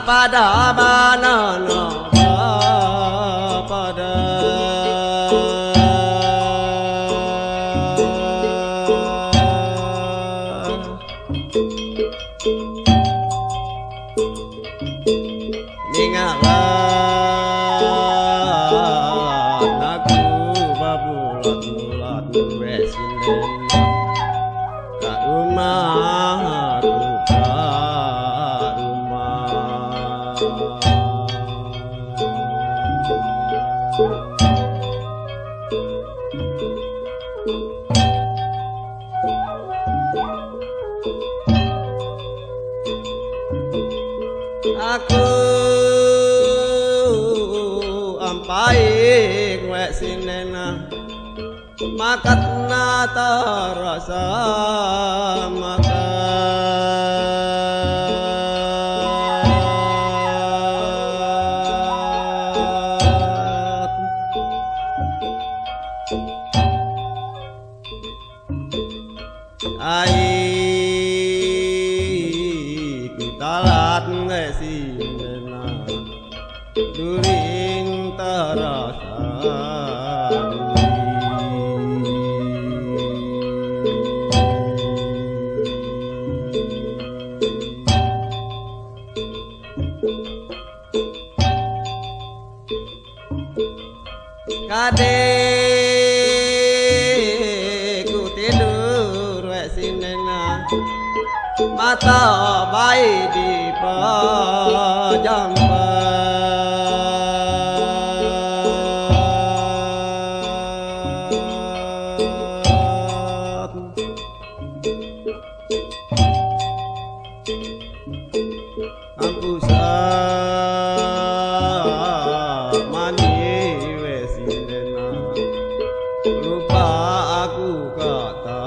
pada mana pada ningalan aku babulat-bulat wesinden ka rumah aku ka rumah aku ampaing wek sinena makatna tarasa makat ai kutalat wek sinena during terasa kade ku tidur wek sinena mata baik di pejampat ampusa mani wek sinena lupa aku kata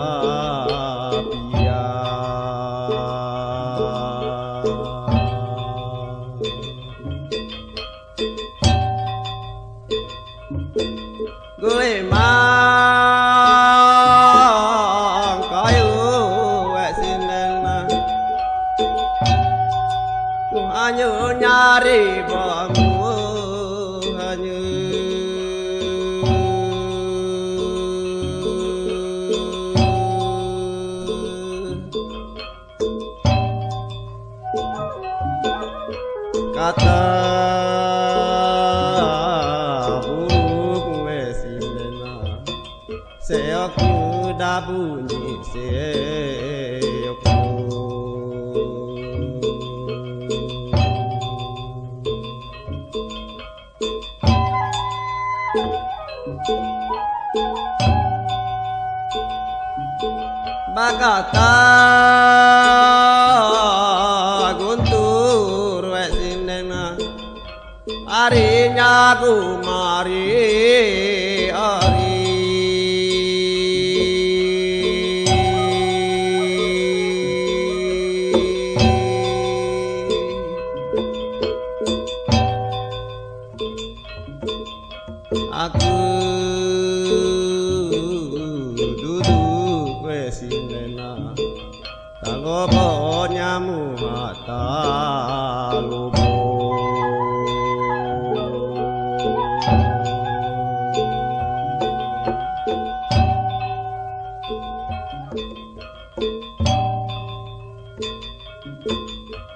gue mang kayu wek sinena ku hanya nyari bangku hanya kata seoku dah bunyi seoku bagata guntur wek sinena harinya ku mari hari aku duduk wek sinena talobo nyamu mata lobo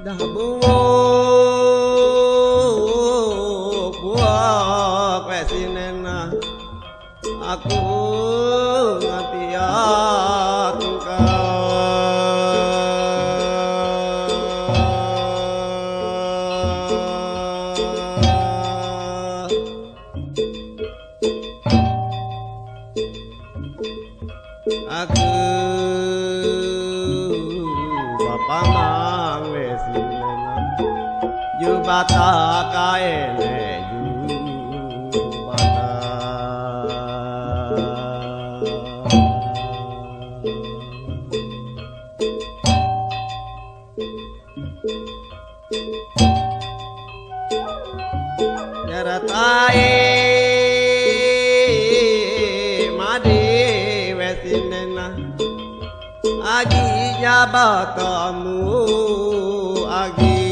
dah buak wek sinena aku ngatiat aku bapak mang wek sinena jubata kaene jubata nyaratai madi wek sinena aginya batamu agi